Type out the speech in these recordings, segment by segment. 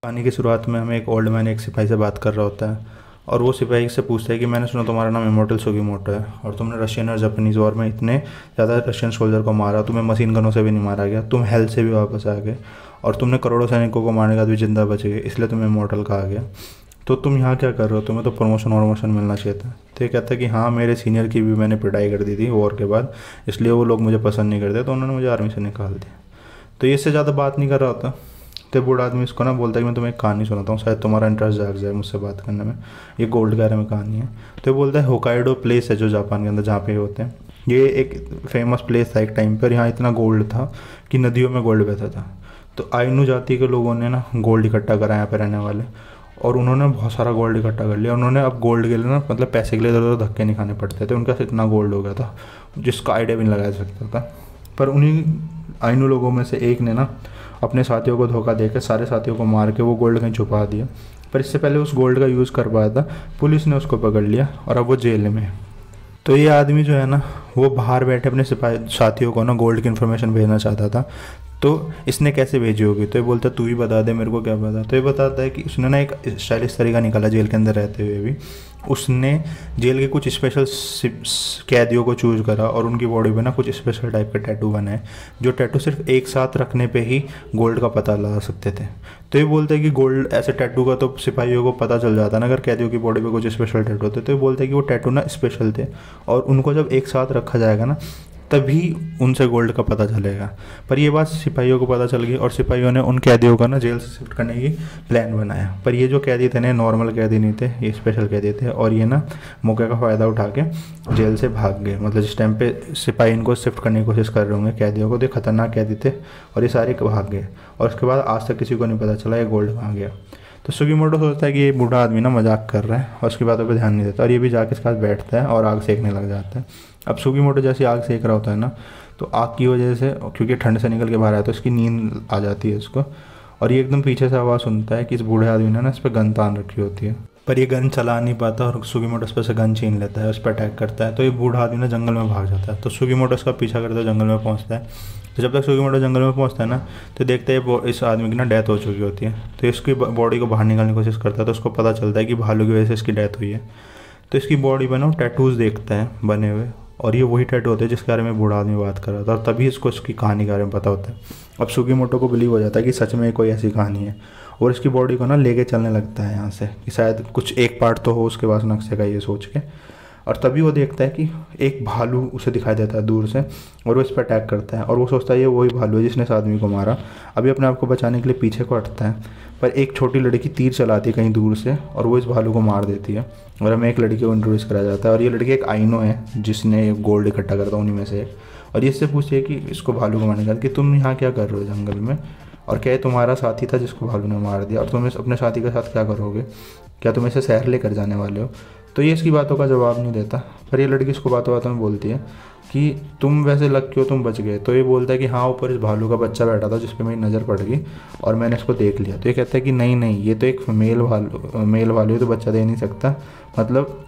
कहानी की शुरुआत में हमें एक ओल्ड मैन एक सिपाही से बात कर रहा होता है और वो सिपाही से पूछता है कि मैंने सुना तुम्हारा नाम इमोर्टल सुगीमोटो है और तुमने रशियन और जापानीज़ वॉर में इतने ज़्यादा रशियन सोल्जर को मारा, तुम्हें मशीन गनों से भी नहीं मारा गया, तुम हेल्थ से भी वापस आ गए और तुमने करोड़ों सैनिकों को मारने के बाद भी जिंदा बच गए, इसलिए तुम्हें इमोर्टल कहा गया। तो तुम यहाँ क्या कर रहे हो, तुम्हें तो प्रमोशन वमोशन मिलना चाहिए था। तो ये कहता है कि हाँ, मेरे सीनियर की भी मैंने पिटाई कर दी थी वॉर के बाद, इसलिए वो लोग मुझे पसंद नहीं करते, तो उन्होंने मुझे आर्मी से निकाल दिया। तो ये इससे ज़्यादा बात नहीं कर रहा होता। तो बूढ़ा आदमी इसको ना बोलता है कि मैं तुम्हें एक कहानी सुनाता हूँ, शायद तुम्हारा इंटरेस्ट जाग जाए मुझसे बात करने में। ये गोल्ड के बारे में कहानी है। तो ये बोलता है होकाइडो प्लेस है जो जापान के अंदर जहाँ पे होते हैं, ये एक फेमस प्लेस था एक टाइम पर। यहाँ इतना गोल्ड था कि नदियों में गोल्ड बहता था। तो आइनू जाति के लोगों ने ना गोल्ड इकट्ठा करा यहाँ पे रहने वाले, और उन्होंने बहुत सारा गोल्ड इकट्ठा कर लिया। उन्होंने अब गोल्ड के लिए ना मतलब पैसे के लिए इधर उधर धक्के नहीं खाने पड़ते थे, उनके पास इतना गोल्ड हो गया था जिसका आइडिया भी नहीं लगाया सकता था। पर उन्हीं आइनू लोगों में से एक ने ना अपने साथियों को धोखा देकर सारे साथियों को मार के वो गोल्ड कहीं छुपा दिया। पर इससे पहले उस गोल्ड का यूज़ कर पाया था, पुलिस ने उसको पकड़ लिया और अब वो जेल में है। तो ये आदमी जो है ना, वो बाहर बैठे अपने सिपाही साथियों को ना गोल्ड की इन्फॉर्मेशन भेजना चाहता था। तो इसने कैसे भेजी होगी, तो ये बोलता तू ही बता दे मेरे को, क्या पता। तो ये बताता है कि उसने ना एक स्टाइलिश तरीका निकाला जेल के अंदर रहते हुए भी। उसने जेल के कुछ स्पेशल कैदियों को चूज करा और उनकी बॉडी पे ना कुछ स्पेशल टाइप के टैटू बनाए, जो टैटू सिर्फ एक साथ रखने पे ही गोल्ड का पता लगा सकते थे। तो ये बोलते हैं कि गोल्ड ऐसे टैटू का तो सिपाहियों को पता चल जाता ना अगर कैदियों की बॉडी पे कुछ स्पेशल टैटू होते। तो ये बोलते हैं कि वो टैटू ना स्पेशल थे और उनको जब एक साथ रखा जाएगा ना तभी उनसे गोल्ड का पता चलेगा। पर ये बात सिपाहियों को पता चल गई और सिपाहियों ने उन कैदियों का ना जेल से शिफ्ट करने की प्लान बनाया। पर ये जो कैदी थे ना, नॉर्मल कैदी नहीं थे, ये स्पेशल कैदी थे और ये ना मौके का फ़ायदा उठा के जेल से भाग गए। मतलब जिस टाइम पे सिपाही इनको शिफ्ट करने की कोशिश कर रहे होंगे कैदियों को, तो खतरनाक कैदी थे और ये सारे भाग गए। और उसके बाद आज तक किसी को नहीं पता चला ये गोल्ड कहाँ गया। तो सुगीमोटो सोचता है कि ये बूढ़ा आदमी ना मजाक कर रहा है और उसकी बातों पे ध्यान नहीं देता और ये भी जाके इसके पास बैठता है और आग सेकने लग जाता है। अब सुगीमोटो जैसे आग सेक रहा होता है ना, तो आग की वजह से, क्योंकि ठंड से निकल के बाहर आया तो इसकी नींद आ जाती है इसको, और ये एकदम पीछे से आवाज़ सुनता है कि इस बूढ़े आदमी ने ना इस पर गन तान रखी होती है। पर ये गन चला नहीं पाता और सुगीमोटो उस पर से गन छीन लेता है, उस पर अटैक करता है। तो ये बूढ़ा आदमी ना जंगल में भाग जाता है। तो सुगीमोटो उसका पीछा करते हुए जंगल में पहुंचता है। तो जब तक सुगीमोटो जंगल में पहुंचता है ना, तो देखते हैं इस आदमी की ना डेथ हो चुकी होती है। तो इसकी बॉडी को बाहर निकालने की कोशिश करता है, तो उसको पता चलता है कि भालू की वजह से इसकी डेथ हुई है। तो इसकी बॉडी पर ना टैटूज़ देखता है बने हुए, और ये वही टैटू होते हैं जिसके बारे में बूढ़ा आदमी बात कर रहा था, और तभी इसको इसकी कहानी के बारे में पता होता है। अब सुगीमोटो को बिलीव हो जाता है कि सच में कोई ऐसी कहानी है और इसकी बॉडी को ना लेके चलने लगता है यहाँ से, कि शायद कुछ एक पार्ट तो हो उसके पास नक्शे का, ये सोच के। और तभी वो देखता है कि एक भालू उसे दिखाई देता है दूर से और वो इस पर अटैक करता है और वो सोचता है ये वही भालू है जिसने इस आदमी को मारा। अभी अपने आप को बचाने के लिए पीछे को हटता है, पर एक छोटी लड़की तीर चलाती है कहीं दूर से और वो इस भालू को मार देती है। और हमें एक लड़की को इंट्रोड्यूस कराया जाता है और ये लड़की एक आइनो है जिसने गोल्ड इकट्ठा करता उन्हीं में से एक। और ये इससे पूछती है कि इसको भालू को मारने का कि तुम यहाँ क्या कर रहे हो जंगल में, और क्या तुम्हारा साथी था जिसको भालू ने मार दिया, और तुम अपने साथी के साथ क्या करोगे, क्या तुम इसे शहर लेकर जाने वाले हो। तो ये इसकी बातों का जवाब नहीं देता, पर ये लड़की इसको बातों बातों में बोलती है कि तुम वैसे लग क्यों, तुम बच गए। तो ये बोलता है कि हाँ, ऊपर इस भालू का बच्चा बैठा था जिस पे मेरी नज़र पड़ गई और मैंने इसको देख लिया। तो ये कहता है कि नहीं नहीं, ये तो एक मेल भालू है, तो बच्चा दे नहीं सकता, मतलब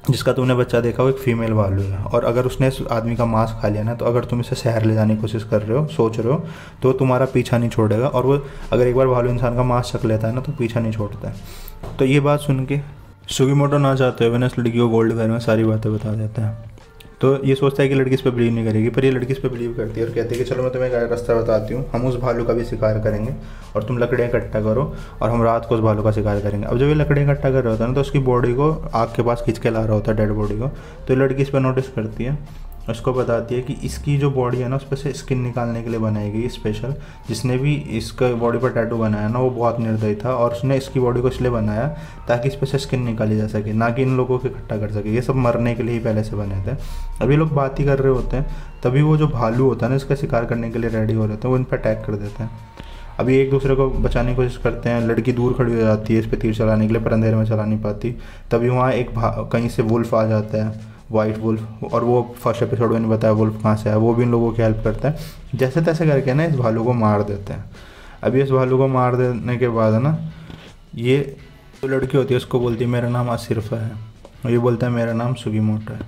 जिसका तुमने बच्चा देखा वो एक फीमेल भालू है, और अगर उसने इस आदमी का मांस खा लिया ना, तो अगर तुम इसे शहर ले जाने की कोशिश कर रहे हो, सोच रहे हो, तो तुम्हारा पीछा नहीं छोड़ेगा। और वो अगर एक बार भालू इंसान का मांस चख लेता है ना, तो पीछा नहीं छोड़ता है। तो ये बात सुन के सुगीमोटो ना चाहते हुए ना इस लड़की को गोल्ड के बारे में सारी बातें बता देता है। तो ये सोचता है कि लड़की इस पर बिलीव नहीं करेगी, पर ये लड़की इस पर बिलीव करती है और कहती है कि चलो मैं तुम्हें एक रास्ता बताती हूँ, हम उस भालू का भी शिकार करेंगे और तुम लकड़ियाँ इकट्ठा करो और हम रात को उस भालू का शिकार करेंगे। अब जब ये लकड़ियाँ इकट्ठा कर रहा होता है ना, तो उसकी बॉडी को आग के पास खींच के ला रहा होता है, डेड बॉडी को। तो ये लड़की इस पर नोटिस करती है, उसको बताती है कि इसकी जो बॉडी है ना, उस पर से स्किन निकालने के लिए बनाई गई स्पेशल। जिसने भी इसका बॉडी पर टैटू बनाया ना, वो बहुत निर्दयी था और उसने इसकी बॉडी को इसलिए बनाया ताकि इस पर से स्किन निकाली जा सके, ना कि इन लोगों को इकट्ठा कर सके। ये सब मरने के लिए ही पहले से बने थे। अभी लोग बात ही कर रहे होते हैं, तभी वो जो भालू होता है ना, इसका शिकार करने के लिए रेडी हो रहे थे, वो इन पर अटैक कर देते हैं। अभी एक दूसरे को बचाने की कोशिश करते हैं, लड़की दूर खड़ी हो जाती है इस पर तीर चलाने के लिए, पर अंधेरे में चला नहीं पाती। तभी वहाँ एक कहीं से वुल्फ आ जाता है, वाइट वुल्फ, और वो फर्स्ट एपिसोड में नहीं बताया वुल्फ कहाँ से आया, वो भी इन लोगों की हेल्प करता है। जैसे तैसे करके ना इस भालू को मार देते हैं। अभी इस भालू को मार देने के बाद ना, ये जो लड़की होती है उसको बोलती है मेरा नाम असिरफा है, और ये बोलता है मेरा नाम सुगीमोटो है।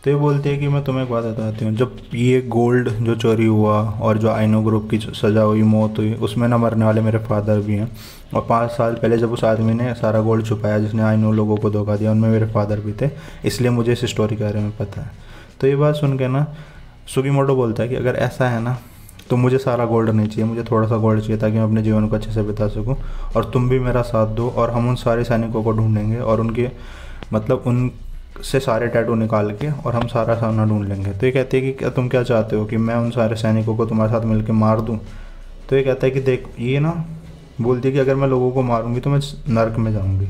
तो ये बोलती है कि मैं तुम्हें एक बात बताती हूँ, जब ये गोल्ड जो चोरी हुआ और जो आइनो ग्रुप की सज़ा हुई, मौत हुई, उसमें ना मरने वाले मेरे फादर भी हैं। और 5 साल पहले जब उस आदमी ने सारा गोल्ड छुपाया जिसने आइनो लोगों को धोखा दिया, उनमें मेरे फादर भी थे, इसलिए मुझे इस स्टोरी के बारे में पता है। तो ये बात सुन के ना सुगीमोटो बोलता है कि अगर ऐसा है ना तो मुझे सारा गोल्ड नहीं चाहिए, मुझे थोड़ा सा गोल्ड चाहिए ताकि मैं अपने जीवन को अच्छे से बिता सकूं, और तुम भी मेरा साथ दो और हम उन सारे सैनिकों को ढूंढेंगे और उनके मतलब उन से सारे टैटू निकाल के और हम सारा सामना ढूंढ लेंगे। तो ये कहती है कि क्या तुम क्या चाहते हो कि मैं उन सारे सैनिकों को तुम्हारे साथ मिलकर मार दूं? तो ये कहता है कि देख, ये ना बोलती है कि अगर मैं लोगों को मारूंगी तो मैं नर्क में जाऊंगी।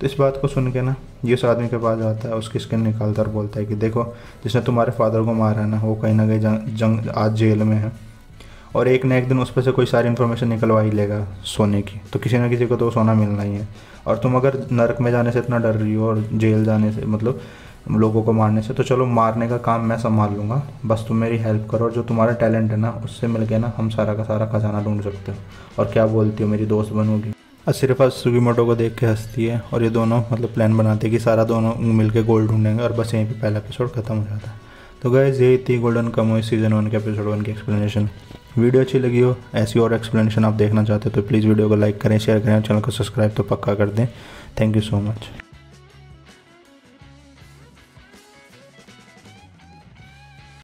तो इस बात को सुन के ना ये उस आदमी के पास जाता है, उसकी स्किन निकालता और बोलता है कि देखो, जिसने तुम्हारे फादर को मारा है ना, वो कहीं ना कहीं जंग आज जेल में है, और एक न एक दिन उस पर से कोई सारी इन्फॉर्मेशन निकलवा ही लेगा सोने की, तो किसी ना किसी को तो सोना मिलना ही है। और तुम अगर नर्क में जाने से इतना डर रही हो और जेल जाने से मतलब लोगों को मारने से, तो चलो मारने का काम मैं संभाल लूँगा, बस तुम मेरी हेल्प करो और जो तुम्हारा टैलेंट है ना उससे मिल के ना हम सारा का सारा खजाना ढूंढ सकते हो। और क्या बोलती हो, मेरी दोस्त बनोगी? सिर्फ सुगीमोटो को देख के हंसती है और ये दोनों मतलब प्लान बनाते हैं कि सारा दोनों मिल के गोल्ड ढूंढेंगे, और बस यहीं पे पहला एपिसोड खत्म हो जाता है। तो गाइस यही थी गोल्डन कामुय सीज़न 1 के एपिसोड 1 की एक्सप्लेनेशन। वीडियो अच्छी लगी हो, ऐसी और एक्सप्लेनेशन आप देखना चाहते हो तो प्लीज़ वीडियो को लाइक करें, शेयर करें और चैनल को सब्सक्राइब तो पक्का कर दें। Thank you so much.